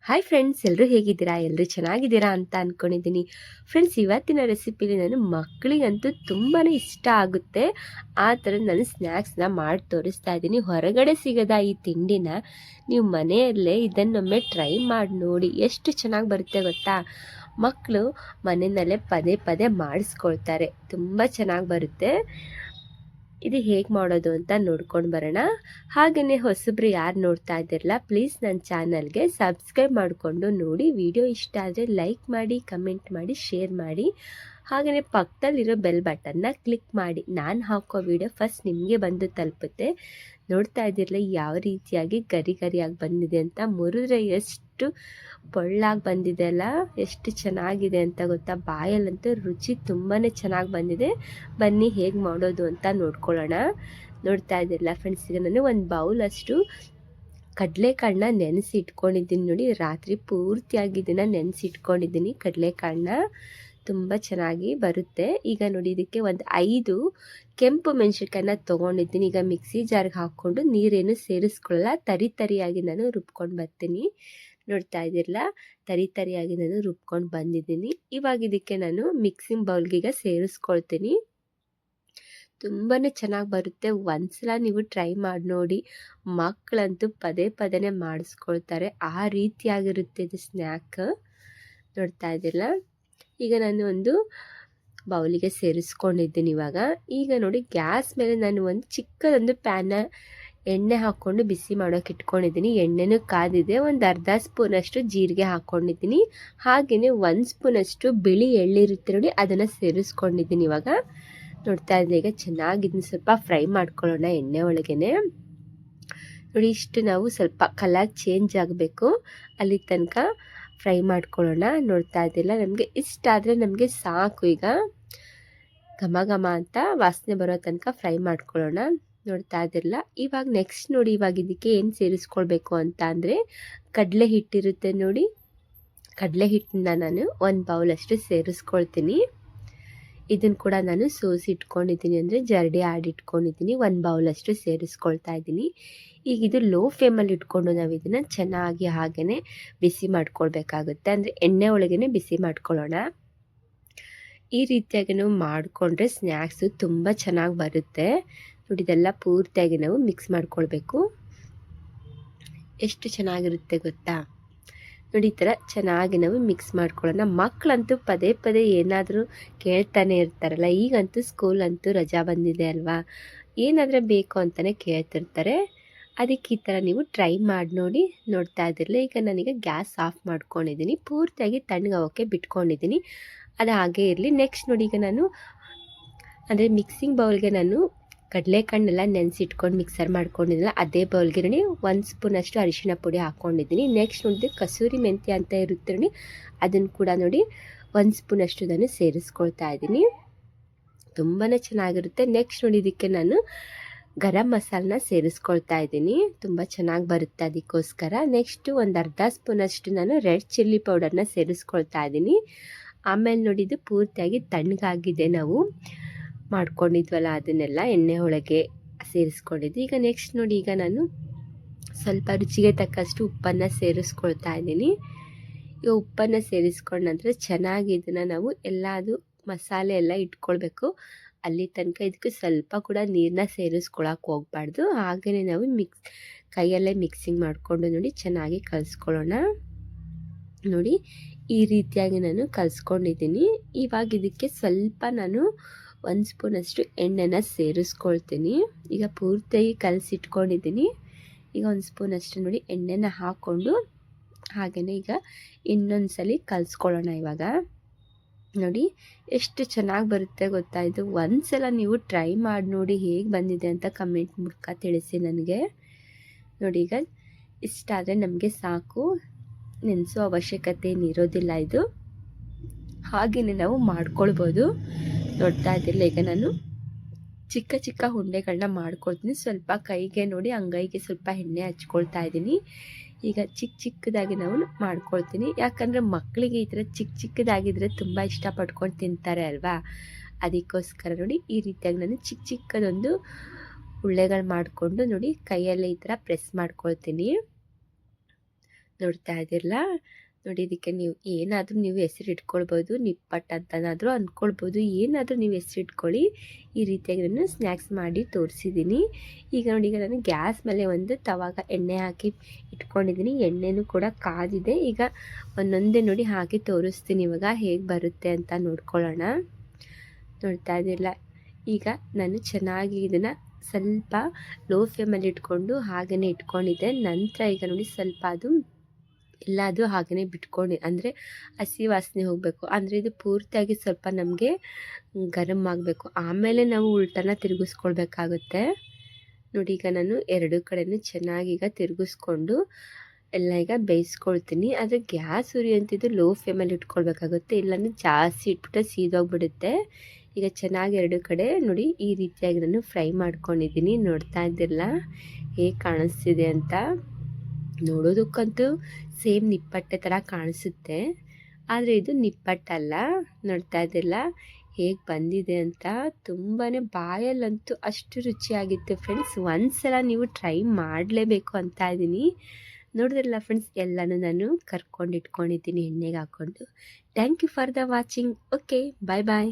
Hi friends, ಎಲ್ಲರೂ ಹೇಗಿದ್ದೀರಾ? ಎಲ್ಲರೂ ಚೆನ್ನಾಗಿದ್ದೀರಾ ಅಂತ ಅಂದ್ಕೊಂಡಿದ್ದೀನಿ. ಫ್ರೆಂಡ್ಸ್, ಇವತ್ತಿನ ರೆಸಿಪಿಲಿ ನಾನು ಮಕ್ಕಳಿಗಂತೂ ತುಂಬಾ ಇಷ್ಟ ಆಗುತ್ತೆ. ಆ ಥರ ನಾನು ಸ್ನ್ಯಾಕ್ಸ್ನ ಮಾಡಿ ತೋರಿಸ್ತಾ ಇದ್ದೀನಿ. ಹೊರಗಡೆ ಸಿಗದ ಈ ತಿಂಡಿನ ನೀವು ಮನೆಯಲ್ಲೇ ಇದನ್ನೊಮ್ಮೆ ಟ್ರೈ ಮಾಡಿ ನೋಡಿ, ಎಷ್ಟು ಚೆನ್ನಾಗಿ ಬರುತ್ತೆ ಗೊತ್ತಾ. ಮಕ್ಕಳು ಮನೆಯಲ್ಲೇ ಪದೇ ಪದೇ ಮಾಡಿಸ್ಕೊಳ್ತಾರೆ, ತುಂಬ ಚೆನ್ನಾಗಿ ಬರುತ್ತೆ. ಇದು ಹೇಗೆ ಮಾಡೋದು ಅಂತ ನೋಡ್ಕೊಂಡು ಬರೋಣ. ಹಾಗೆಯೇ ಹೊಸಬ್ರು ಯಾರು ನೋಡ್ತಾ ಇದ್ದೀರಲ್ಲ, ಪ್ಲೀಸ್ ನನ್ನ ಚಾನಲ್ಗೆ ಸಬ್ಸ್ಕ್ರೈಬ್ ಮಾಡಿಕೊಂಡು ನೋಡಿ. ವಿಡಿಯೋ ಇಷ್ಟ ಆದರೆ ಲೈಕ್ ಮಾಡಿ, ಕಮೆಂಟ್ ಮಾಡಿ, ಶೇರ್ ಮಾಡಿ. ಹಾಗೆಯೇ ಪಕ್ಕದಲ್ಲಿರೋ ಬೆಲ್ ಬಟನ್ನ ಕ್ಲಿಕ್ ಮಾಡಿ. ನಾನು ಹಾಕೋ ವಿಡಿಯೋ ಫಸ್ಟ್ ನಿಮಗೆ ಬಂದು ತಲುಪುತ್ತೆ. ನೋಡ್ತಾ ಇದ್ದಿರಲ್ಲ ಯಾವ ರೀತಿಯಾಗಿ ಗರಿ ಗರಿಯಾಗಿ ಬಂದಿದೆ ಅಂತ. ಮುರಿದ್ರೆ ಎಷ್ಟು ಪೊಳ್ಳಾಗಿ ಬಂದಿದೆ ಅಲ್ಲ, ಎಷ್ಟು ಚೆನ್ನಾಗಿದೆ ಅಂತ ಗೊತ್ತಾ. ಬಾಯಲ್ಲಂತೂ ರುಚಿ ತುಂಬಾ ಚೆನ್ನಾಗಿ ಬಂದಿದೆ. ಬನ್ನಿ ಹೇಗೆ ಮಾಡೋದು ಅಂತ ನೋಡ್ಕೊಳ್ಳೋಣ. ನೋಡ್ತಾ ಇದ್ದಿರಲ್ಲ ಫ್ರೆಂಡ್ಸ್, ಈಗ ನಾನು ಒಂದು ಬೌಲಷ್ಟು ಕಡಲೆಕಾಳನ್ನ ನೆನೆಸಿ ಇಟ್ಕೊಂಡಿದ್ದೀನಿ ನೋಡಿ. ರಾತ್ರಿ ಪೂರ್ತಿಯಾಗಿ ಇದನ್ನು ನೆನೆಸಿ ಇಟ್ಕೊಂಡಿದ್ದೀನಿ. ಕಡಲೆಕಾಳನ್ನ ತುಂಬ ಚೆನ್ನಾಗಿ ಬರುತ್ತೆ. ಈಗ ನೋಡಿ, ಇದಕ್ಕೆ ಒಂದು 5 ಕೆಂಪು ಮೆಣಸಿನ್ಕಾಯನ್ನ ತೊಗೊಂಡಿದ್ದೀನಿ. ಈಗ ಮಿಕ್ಸಿ ಜಾರ್ಗೆ ಹಾಕ್ಕೊಂಡು ನೀರೇನು ಸೇರಿಸ್ಕೊಳ್ಳಲ್ಲ, ತರಿಯಾಗಿ ನಾನು ರುಬ್ಕೊಂಡು ಬರ್ತೀನಿ. ನೋಡ್ತಾ ಇದ್ದಿರಲ್ಲ, ತರಿಯಾಗಿ ನಾನು ರುಬ್ಕೊಂಡು ಬಂದಿದ್ದೀನಿ. ಇವಾಗ ಇದಕ್ಕೆ ನಾನು ಮಿಕ್ಸಿಂಗ್ ಬೌಲ್ಗೀಗ ಸೇರಿಸ್ಕೊಳ್ತೀನಿ. ತುಂಬಾ ಚೆನ್ನಾಗಿ ಬರುತ್ತೆ. ಒಂದ್ಸಲ ನೀವು ಟ್ರೈ ಮಾಡಿ ನೋಡಿ. ಮಕ್ಕಳಂತೂ ಪದೇ ಪದೇ ಮಾಡಿಸ್ಕೊಳ್ತಾರೆ. ಆ ರೀತಿಯಾಗಿರುತ್ತೆ ಇದು ಸ್ನ್ಯಾಕ್. ನೋಡ್ತಾ ಇದ್ದಿಲ್ಲ, ಈಗ ನಾನು ಒಂದು ಬೌಲಿಗೆ ಸೇರಿಸ್ಕೊಂಡಿದ್ದೀನಿ. ಈಗ ನೋಡಿ, ಗ್ಯಾಸ್ ಮೇಲೆ ನಾನು ಒಂದು ಚಿಕ್ಕದೊಂದು ಪ್ಯಾನ ಎಣ್ಣೆ ಹಾಕ್ಕೊಂಡು ಬಿಸಿ ಮಾಡೋಕೆ ಇಟ್ಕೊಂಡಿದ್ದೀನಿ. ಎಣ್ಣೆನೂ ಕಾದಿದೆ. ಒಂದು ಅರ್ಧ ಸ್ಪೂನಷ್ಟು ಜೀರಿಗೆ ಹಾಕ್ಕೊಂಡಿದ್ದೀನಿ. ಹಾಗೆಯೇ 1 ಸ್ಪೂನಷ್ಟು ಬಿಳಿ ಎಳ್ಳಿರುತ್ತೆ ನೋಡಿ, ಅದನ್ನು ಸೇರಿಸ್ಕೊಂಡಿದ್ದೀನಿ. ನೋಡ್ತಾ ಇದ್ದೀನಿ. ಈಗ ಚೆನ್ನಾಗಿ ಇದನ್ನ ಸ್ವಲ್ಪ ಫ್ರೈ ಮಾಡ್ಕೊಳ್ಳೋಣ ಎಣ್ಣೆ ಒಳಗೇನೆ. ನೋಡಿ, ಇಷ್ಟು ನಾವು ಸ್ವಲ್ಪ ಕಲರ್ ಚೇಂಜ್ ಆಗಬೇಕು, ಅಲ್ಲಿ ತನಕ ಫ್ರೈ ಮಾಡ್ಕೊಳ್ಳೋಣ. ನೋಡ್ತಾ ಇದ್ದಿಲ್ಲ, ನಮಗೆ ಇಷ್ಟ ಆದರೆ ನಮಗೆ ಸಾಕು. ಈಗ ಘಮ ಘಮ ಅಂತ ವಾಸನೆ ಬರೋ ತನಕ ಫ್ರೈ ಮಾಡ್ಕೊಳ್ಳೋಣ. ನೋಡ್ತಾ ಇದ್ದಿರಲ್ಲ, ಇವಾಗ ನೆಕ್ಸ್ಟ್ ನೋಡಿ, ಇವಾಗ ಇದಕ್ಕೆ ಏನು ಸೇರಿಸ್ಕೊಳ್ಬೇಕು ಅಂತ ಅಂದರೆ, ಕಡಲೆ ಹಿಟ್ಟಿರುತ್ತೆ ನೋಡಿ, ಕಡಲೆ ಹಿಟ್ಟನ್ನ ನಾನು 1 ಬೌಲಷ್ಟು ಸೇರಿಸ್ಕೊಳ್ತೀನಿ. ಇದನ್ನು ಕೂಡ ನಾನು ಸೋಸಿ ಇಟ್ಕೊಂಡಿದ್ದೀನಿ, ಅಂದರೆ ಜರಡಿ ಆಡಿಟ್ಕೊಂಡಿದ್ದೀನಿ. 1 ಬೌಲಷ್ಟು ಸೇರಿಸ್ಕೊಳ್ತಾ ಇದ್ದೀನಿ. ಈಗ ಇದು ಲೋ ಫ್ಲೇಮಲ್ಲಿ ಇಟ್ಕೊಂಡು ನಾವು ಇದನ್ನು ಚೆನ್ನಾಗಿ ಹಾಗೆಯೇ ಬಿಸಿ ಮಾಡ್ಕೊಳ್ಬೇಕಾಗುತ್ತೆ. ಅಂದರೆ ಎಣ್ಣೆ ಒಳಗೇ ಬಿಸಿ ಮಾಡ್ಕೊಳ್ಳೋಣ. ಈ ರೀತಿಯಾಗಿ ನಾವು ಮಾಡಿಕೊಂಡ್ರೆ ಸ್ನ್ಯಾಕ್ಸು ತುಂಬ ಚೆನ್ನಾಗಿ ಬರುತ್ತೆ. ನೋಡಿ, ಇದೆಲ್ಲ ಪೂರ್ತಿಯಾಗಿ ನಾವು ಮಿಕ್ಸ್ ಮಾಡ್ಕೊಳ್ಬೇಕು. ಎಷ್ಟು ಚೆನ್ನಾಗಿರುತ್ತೆ ಗೊತ್ತಾ. ನೋಡಿ, ಈ ಥರ ಚೆನ್ನಾಗಿ ನಾವು ಮಿಕ್ಸ್ ಮಾಡ್ಕೊಳ್ಳೋಣ. ಮಕ್ಕಳಂತೂ ಪದೇ ಪದೇ ಏನಾದರೂ ಕೇಳ್ತಾನೆ ಇರ್ತಾರಲ್ಲ. ಈಗಂತೂ ಸ್ಕೂಲಂತೂ ರಜಾ ಬಂದಿದೆ ಅಲ್ವಾ, ಏನಾದರೂ ಬೇಕು ಅಂತಲೇ ಕೇಳ್ತಿರ್ತಾರೆ. ಅದಕ್ಕೆ ಈ ಥರ ನೀವು ಟ್ರೈ ಮಾಡಿ ನೋಡಿ. ನೋಡ್ತಾ ಇದ್ದಿರಲಿಲ್ಲ, ಈಗ ನಾನೀಗ ಗ್ಯಾಸ್ ಆಫ್ ಮಾಡ್ಕೊಂಡಿದ್ದೀನಿ. ಪೂರ್ತಿಯಾಗಿ ತಣ್ಣಗಾಗೋಕ್ಕೆ ಬಿಟ್ಕೊಂಡಿದ್ದೀನಿ. ಅದು ಹಾಗೇ ಇರಲಿ. ನೆಕ್ಸ್ಟ್ ನೋಡಿ, ಈಗ ನಾನು ಅಂದರೆ ಮಿಕ್ಸಿಂಗ್ ಬೌಲ್ಗೆ ನಾನು ಕಡಲೆಕಾಳನ್ನೆಲ್ಲ ನೆನೆಸಿಟ್ಕೊಂಡು ಮಿಕ್ಸರ್ ಮಾಡ್ಕೊಂಡಿದ್ದಿಲ್ಲ, ಅದೇ ಬೌಲ್ಗೆ ನೋಡಿ 1 ಸ್ಪೂನಷ್ಟು ಅರಿಶಿಣ ಪುಡಿ ಹಾಕ್ಕೊಂಡಿದ್ದೀನಿ. ನೆಕ್ಸ್ಟ್ ನೋಡಿದ್ರೆ ಕಸೂರಿ ಮೆಂತ್ಯ ಅಂತ ಇರುತ್ತೆ ನೋಡಿ, ಅದನ್ನು ಕೂಡ ನೋಡಿ 1 ಸ್ಪೂನಷ್ಟು ನಾನು ಸೇರಿಸ್ಕೊಳ್ತಾ ಇದ್ದೀನಿ. ತುಂಬಾ ಚೆನ್ನಾಗಿರುತ್ತೆ. ನೆಕ್ಸ್ಟ್ ನೋಡಿ, ಇದಕ್ಕೆ ನಾನು ಗರಂ ಮಸಾಲನ ಸೇರಿಸ್ಕೊಳ್ತಾ ಇದ್ದೀನಿ. ತುಂಬ ಚೆನ್ನಾಗಿ ಬರುತ್ತೆ, ಅದಕ್ಕೋಸ್ಕರ. ನೆಕ್ಸ್ಟು ಒಂದು ಅರ್ಧ ಸ್ಪೂನಷ್ಟು ನಾನು ರೆಡ್ ಚಿಲ್ಲಿ ಪೌಡರ್ನ ಸೇರಿಸ್ಕೊಳ್ತಾ ಇದ್ದೀನಿ. ಆಮೇಲೆ ನೋಡಿ, ಇದು ಪೂರ್ತಿಯಾಗಿ ತಣ್ಣಗಾಗಿದೆ. ನಾವು ಮಾಡ್ಕೊಂಡಿದ್ವಲ್ಲ ಅದನ್ನೆಲ್ಲ ಎಣ್ಣೆ ಒಳಗೆ ಸೇರಿಸ್ಕೊಂಡಿದ್ದೆ. ಈಗ ನೆಕ್ಸ್ಟ್ ನೋಡಿ, ಈಗ ನಾನು ಸ್ವಲ್ಪ ರುಚಿಗೆ ತಕ್ಕಷ್ಟು ಉಪ್ಪನ್ನು ಸೇರಿಸ್ಕೊಳ್ತಾ ಇದ್ದೀನಿ. ಈಗ ಉಪ್ಪನ್ನು ಸೇರಿಸ್ಕೊಂಡ ನಂತರ ಚೆನ್ನಾಗಿ ಇದನ್ನು ನಾವು ಅದು ಮಸಾಲೆ ಎಲ್ಲ ಇಟ್ಕೊಳ್ಬೇಕು. ಅಲ್ಲಿ ತನಕ ಇದಕ್ಕೆ ಸ್ವಲ್ಪ ಕೂಡ ನೀರನ್ನ ಸೇರಿಸ್ಕೊಳಕ್ಕೆ ಹೋಗಬಾರ್ದು. ಹಾಗೆಯೇ ನಾವು ಕೈಯಲ್ಲೇ ಮಿಕ್ಸಿಂಗ್ ಮಾಡಿಕೊಂಡು ನೋಡಿ ಚೆನ್ನಾಗಿ ಕಲಿಸ್ಕೊಳ್ಳೋಣ. ನೋಡಿ, ಈ ರೀತಿಯಾಗಿ ನಾನು ಕಲಿಸ್ಕೊಂಡಿದ್ದೀನಿ. ಇವಾಗ ಇದಕ್ಕೆ ಸ್ವಲ್ಪ ನಾನು 1 ಸ್ಪೂನಷ್ಟು ಎಣ್ಣೆನ ಸೇರಿಸ್ಕೊಳ್ತೀನಿ. ಈಗ ಪೂರ್ತಿಯಾಗಿ ಕಲಸಿಟ್ಕೊಂಡಿದ್ದೀನಿ. ಈಗ 1 ಸ್ಪೂನಷ್ಟು ನೋಡಿ ಎಣ್ಣೆನ ಹಾಕ್ಕೊಂಡು ಹಾಗೆಯೇ ಈಗ ಇನ್ನೊಂದು ಸಲ ಕಲಿಸ್ಕೊಳ್ಳೋಣ. ಇವಾಗ ನೋಡಿ, ಎಷ್ಟು ಚೆನ್ನಾಗಿ ಬರುತ್ತೆ ಗೊತ್ತಾ. ಇದು ಒಂದ್ಸಲ ನೀವು ಟ್ರೈ ಮಾಡಿ ನೋಡಿ, ಹೇಗೆ ಬಂದಿದೆ ಅಂತ ಕಮೆಂಟ್ ಮೂಲಕ ತಿಳಿಸಿ ನನಗೆ. ನೋಡಿ, ಈಗ ಇಷ್ಟ ಆದರೆ ನಮಗೆ ಸಾಕು, ನೆನೆಸೋ ಅವಶ್ಯಕತೆ ಏನಿರೋದಿಲ್ಲ. ಇದು ಹಾಗೆಯೇ ನಾವು ಮಾಡ್ಕೊಳ್ಬೋದು. ನೋಡ್ತಾ ಇದ್ದಿಲ್ಲ, ಈಗ ನಾನು ಚಿಕ್ಕ ಚಿಕ್ಕ ಉಂಡೆಗಳನ್ನ ಮಾಡ್ಕೊಳ್ತೀನಿ. ಸ್ವಲ್ಪ ಕೈಗೆ ನೋಡಿ, ಅಂಗೈಗೆ ಸ್ವಲ್ಪ ಎಣ್ಣೆ ಹಚ್ಕೊಳ್ತಾ ಇದ್ದೀನಿ. ಈಗ ಚಿಕ್ಕದಾಗಿ ನಾವು ಮಾಡ್ಕೊಳ್ತೀನಿ. ಯಾಕಂದರೆ ಮಕ್ಕಳಿಗೆ ಈ ಥರ ಚಿಕ್ಕದಾಗಿದ್ದರೆ ತುಂಬ ಇಷ್ಟಪಟ್ಕೊಂಡು ತಿಂತಾರೆ ಅಲ್ವಾ. ಅದಕ್ಕೋಸ್ಕರ ನೋಡಿ, ಈ ರೀತಿಯಾಗಿ ನಾನು ಚಿಕ್ಕದೊಂದು ಉಳ್ಳೆಗಳು ಮಾಡಿಕೊಂಡು ನೋಡಿ ಕೈಯಲ್ಲೇ ಈ ಥರ ಪ್ರೆಸ್ ಮಾಡ್ಕೊಳ್ತೀನಿ. ನೋಡ್ತಾ ಇದ್ದೀರಲ್ಲ, ನೋಡಿ ಇದಕ್ಕೆ ನೀವು ಏನಾದರೂ ನೀವು ಹೆಸರು ಇಟ್ಕೊಳ್ಬೋದು, ನಿಪ್ಪಟ್ಟು ಅಂತನಾದರೂ ಅಂದ್ಕೊಳ್ಬೋದು, ಏನಾದರೂ ನೀವು ಹೆಸರು ಇಟ್ಕೊಳ್ಳಿ. ಈ ರೀತಿಯಾಗಿ ನಾನು ಸ್ನ್ಯಾಕ್ಸ್ ಮಾಡಿ ತೋರಿಸಿದ್ದೀನಿ. ಈಗ ನೋಡಿ, ಈಗ ನಾನು ಗ್ಯಾಸ್ ಮೇಲೆ ಒಂದು ತವಾಗ ಎಣ್ಣೆ ಹಾಕಿ ಇಟ್ಕೊಂಡಿದ್ದೀನಿ. ಎಣ್ಣೆನೂ ಕೂಡ ಕಾದಿದೆ. ಈಗ ಒಂದೊಂದೇ ನೋಡಿ ಹಾಕಿ ತೋರಿಸ್ತೀನಿ ಇವಾಗ ಹೇಗೆ ಬರುತ್ತೆ ಅಂತ ನೋಡ್ಕೊಳ್ಳೋಣ. ನೋಡ್ತಾ ಇದ್ದಿಲ್ಲ, ಈಗ ನಾನು ಚೆನ್ನಾಗಿ ಇದನ್ನು ಸ್ವಲ್ಪ ಲೋ ಫ್ಲೇಮಲ್ಲಿ ಇಟ್ಕೊಂಡು ಹಾಗೆಯೇ ಇಟ್ಕೊಂಡಿದ್ದೆ. ನಂತರ ಈಗ ನೋಡಿ ಸ್ವಲ್ಪ ಅದು ಎಲ್ಲದು ಹಾಗೆಯೇ ಬಿಟ್ಕೊಂಡು, ಅಂದರೆ ಹಸಿ ವಾಸನೆ ಹೋಗಬೇಕು, ಅಂದರೆ ಇದು ಪೂರ್ತಿಯಾಗಿ ಸ್ವಲ್ಪ ನಮಗೆ ಗರಮ್ ಆಗಬೇಕು. ಆಮೇಲೆ ನಾವು ಉಲ್ಟನ ತಿರುಗಿಸ್ಕೊಳ್ಬೇಕಾಗುತ್ತೆ. ನೋಡಿ, ಈಗ ನಾನು ಎರಡು ಕಡೆನೂ ಚೆನ್ನಾಗಿ ಈಗ ತಿರುಗಿಸ್ಕೊಂಡು ಎಲ್ಲ ಈಗ ಬೇಯಿಸ್ಕೊಳ್ತೀನಿ. ಆದರೆ ಗ್ಯಾಸ್ ಉರಿ ಅಂತಿದ್ದು ಲೋ ಫ್ಲೇಮಲ್ಲಿ ಇಟ್ಕೊಳ್ಬೇಕಾಗುತ್ತೆ, ಇಲ್ಲಾಂದರೆ ಜಾಸ್ತಿ ಇಟ್ಬಿಟ್ರೆ ಸೀದೋಗ್ಬಿಡುತ್ತೆ. ಈಗ ಚೆನ್ನಾಗಿ ಎರಡು ಕಡೆ ನೋಡಿ ಈ ರೀತಿಯಾಗಿ ನಾನು ಫ್ರೈ ಮಾಡ್ಕೊಂಡಿದ್ದೀನಿ. ನೋಡ್ತಾ ಇದ್ದಿರಲ್ಲ ಹೇಗೆ ಕಾಣಿಸ್ತಿದೆ ಅಂತ. ನೋಡೋದಕ್ಕಂತೂ ಸೇಮ್ ನಿಪ್ಪಟ್ಟೆ ಥರ ಕಾಣಿಸುತ್ತೆ, ಆದರೆ ಇದು ನಿಪ್ಪಟ್ಟಲ್ಲ. ನೋಡ್ತಾ ಇದ್ದಿರಲ್ಲ ಹೇಗೆ ಬಂದಿದೆ ಅಂತ. ತುಂಬಾ ಬಾಯಲ್ಲಂತೂ ಅಷ್ಟು ರುಚಿಯಾಗಿತ್ತು ಫ್ರೆಂಡ್ಸ್. ಒಂದ್ಸಲ ನೀವು ಟ್ರೈ ಮಾಡಲೇಬೇಕು ಅಂತ ಇದ್ದೀನಿ. ನೋಡಿದ್ರಲ್ಲ ಫ್ರೆಂಡ್ಸ್, ಎಲ್ಲನೂ ನಾನು ಕರ್ಕೊಂಡು ಇಟ್ಕೊಂಡಿದ್ದೀನಿ ಎಣ್ಣೆಗೆ ಹಾಕ್ಕೊಂಡು. Thank you for the watching. Okay, bye bye.